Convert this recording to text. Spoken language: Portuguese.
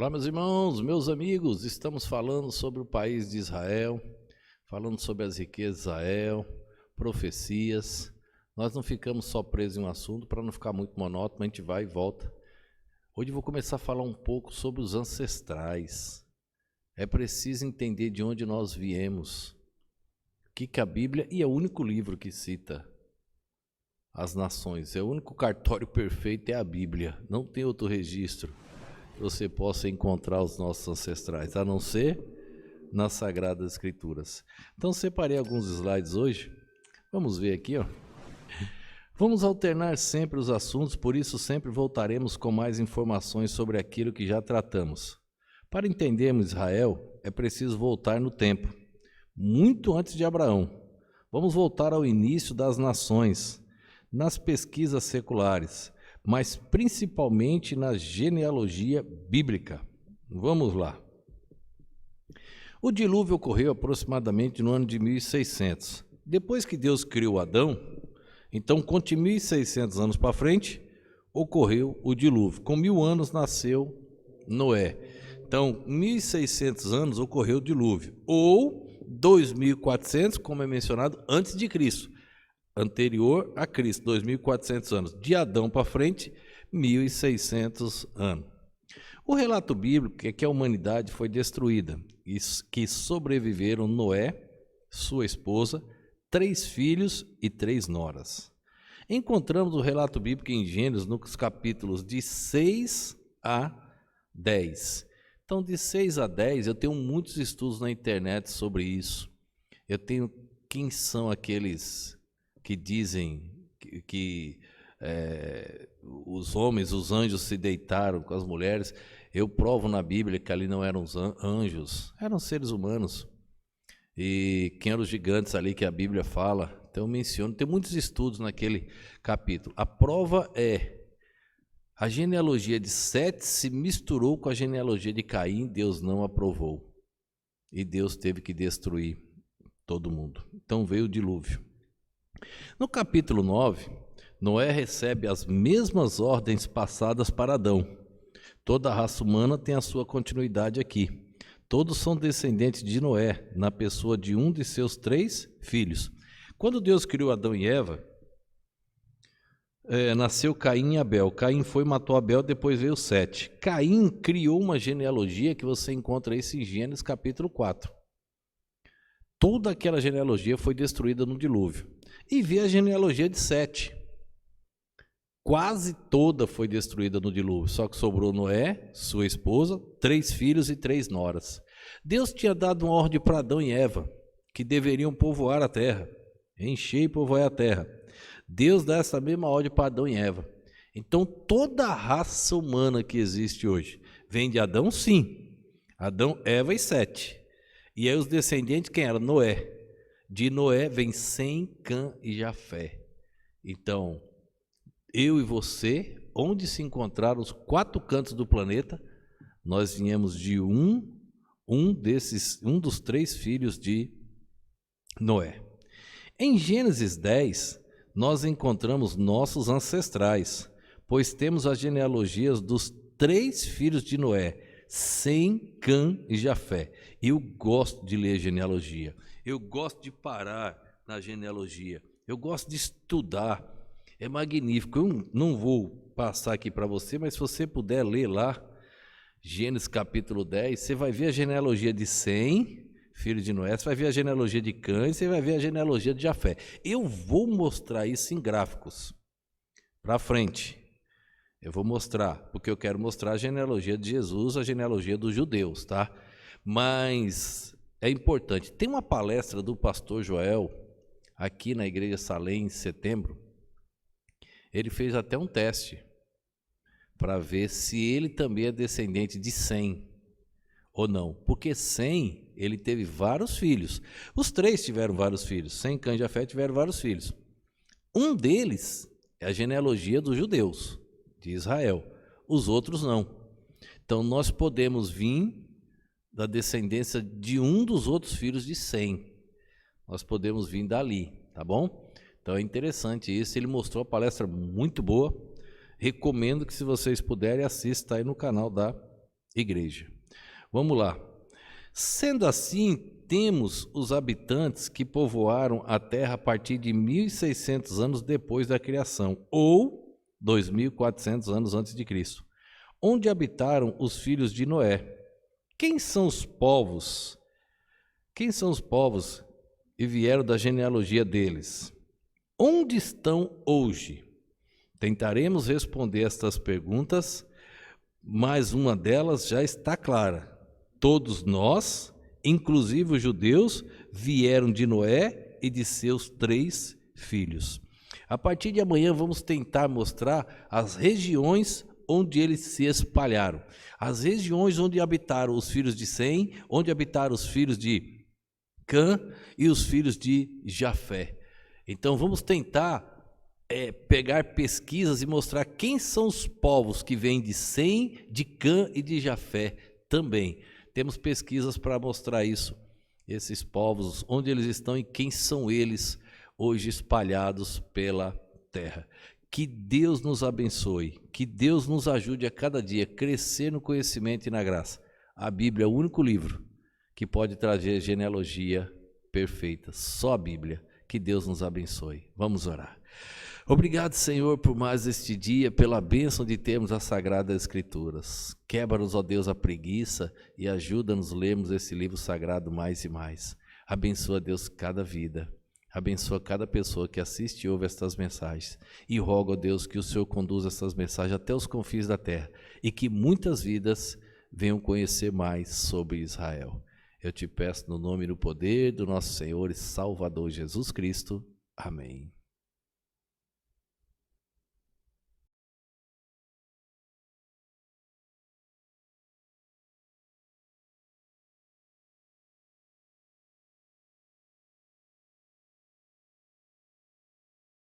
Olá, meus irmãos, meus amigos, estamos falando sobre o país de Israel, falando sobre as riquezas de Israel, profecias. Nós não ficamos só presos em um assunto para não ficar muito monótono, a gente vai e volta. Hoje eu vou começar a falar um pouco sobre os ancestrais. É preciso entender de onde nós viemos, o que a Bíblia, e é o único livro que cita as nações, é o único cartório perfeito, é a Bíblia, não tem outro registro que você possa encontrar os nossos ancestrais, a não ser nas Sagradas Escrituras. Então separei alguns slides hoje, vamos ver aqui, ó. Vamos alternar sempre os assuntos, por isso sempre voltaremos com mais informações sobre aquilo que já tratamos. Para entendermos Israel, é preciso voltar no tempo, muito antes de Abraão. Vamos voltar ao início das nações, nas pesquisas seculares, mas principalmente na genealogia bíblica. Vamos lá. O dilúvio ocorreu aproximadamente no ano de 1600. Depois que Deus criou Adão, então, conte 1.600 anos para frente, ocorreu o dilúvio. Com 1.000 anos nasceu Noé. Então, 1.600 anos ocorreu o dilúvio. Ou 2.400, como é mencionado, antes de Cristo. Anterior a Cristo, 2.400 anos. De Adão para frente, 1.600 anos. O relato bíblico é que a humanidade foi destruída e que sobreviveram Noé, sua esposa, 3 filhos e 3 noras. Encontramos o relato bíblico em Gênesis nos capítulos de 6 a 10. Então, de 6 a 10, eu tenho muitos estudos na internet sobre isso. Eu tenho quem são aqueles que dizem que os homens, os anjos se deitaram com as mulheres. Eu provo na Bíblia que ali não eram os anjos, eram seres humanos. E quem eram os gigantes ali que a Bíblia fala, então eu menciono, tem muitos estudos naquele capítulo. A prova é, a genealogia de Sete se misturou com a genealogia de Caim, Deus não aprovou. E Deus teve que destruir todo mundo. Então veio o dilúvio. No capítulo 9, Noé recebe as mesmas ordens passadas para Adão. Toda a raça humana tem a sua continuidade aqui. Todos são descendentes de Noé, na pessoa de um de seus 3 filhos. Quando Deus criou Adão e Eva, nasceu Caim e Abel. Caim foi e matou Abel, depois veio Sete. Caim criou uma genealogia que você encontra isso em Gênesis capítulo 4. Toda aquela genealogia foi destruída no dilúvio. E veio a genealogia de Sete. Quase toda foi destruída no dilúvio, só que sobrou Noé, sua esposa, 3 filhos e 3 noras. Deus tinha dado uma ordem para Adão e Eva, que deveriam povoar a terra, encher e povoar a terra. Deus dá essa mesma ordem para Adão e Eva. Então toda a raça humana que existe hoje vem de Adão, sim. Adão, Eva e Sete. E aí os descendentes, quem era? Noé. De Noé vem Sem, Cã e Jafé. Então, eu e você, onde se encontraram os 4 cantos do planeta, nós viemos de um dos 3 filhos de Noé. Em Gênesis 10, nós encontramos nossos ancestrais, pois temos as genealogias dos 3 filhos de Noé, Sem, Cã e Jafé. Eu gosto de ler genealogia, eu gosto de parar na genealogia, eu gosto de estudar. É magnífico. Eu não vou passar aqui para você, mas se você puder ler lá, Gênesis capítulo 10, você vai ver a genealogia de Sem, filho de Noé, você vai ver a genealogia de Cã e você vai ver a genealogia de Jafé. Eu vou mostrar isso em gráficos para frente. Eu vou mostrar, porque eu quero mostrar a genealogia de Jesus, a genealogia dos judeus, tá? Mas é importante. Tem uma palestra do pastor Joel aqui na Igreja Salem em setembro. Ele fez até um teste para ver se ele também é descendente de Sem ou não. Porque Sem, ele teve vários filhos. Os 3 tiveram vários filhos. Sem, Cã e Jafé tiveram vários filhos. Um deles é a genealogia dos judeus, de Israel. Os outros não. Então nós podemos vir da descendência de um dos outros filhos de Sem. Nós podemos vir dali, tá bom? Então é interessante isso, ele mostrou a palestra muito boa, recomendo que se vocês puderem assista aí no canal da igreja. Vamos lá. Sendo assim, temos os habitantes que povoaram a terra a partir de 1.600 anos depois da criação, ou 2.400 anos antes de Cristo, onde habitaram os filhos de Noé. Quem são os povos? Quem são os povos e vieram da genealogia deles? Onde estão hoje? Tentaremos responder estas perguntas, mas uma delas já está clara. Todos nós, inclusive os judeus, vieram de Noé e de seus 3 filhos. A partir de amanhã vamos tentar mostrar as regiões onde eles se espalharam. As regiões onde habitaram os filhos de Sem, onde habitaram os filhos de Cã e os filhos de Jafé. Então vamos tentar pegar pesquisas e mostrar quem são os povos que vêm de Sem, de Cã e de Jafé também. Temos pesquisas para mostrar isso, esses povos, onde eles estão e quem são eles hoje espalhados pela terra. Que Deus nos abençoe, que Deus nos ajude a cada dia a crescer no conhecimento e na graça. A Bíblia é o único livro que pode trazer genealogia perfeita, só a Bíblia. Que Deus nos abençoe. Vamos orar. Obrigado, Senhor, por mais este dia, pela bênção de termos as Sagradas Escrituras. Quebra-nos, ó Deus, a preguiça e ajuda-nos a lermos esse livro sagrado mais e mais. Abençoa, Deus, cada vida. Abençoa cada pessoa que assiste e ouve estas mensagens. E rogo, ó Deus, que o Senhor conduza essas mensagens até os confins da terra e que muitas vidas venham conhecer mais sobre Israel. Eu te peço no nome e no poder do nosso Senhor e Salvador Jesus Cristo. Amém.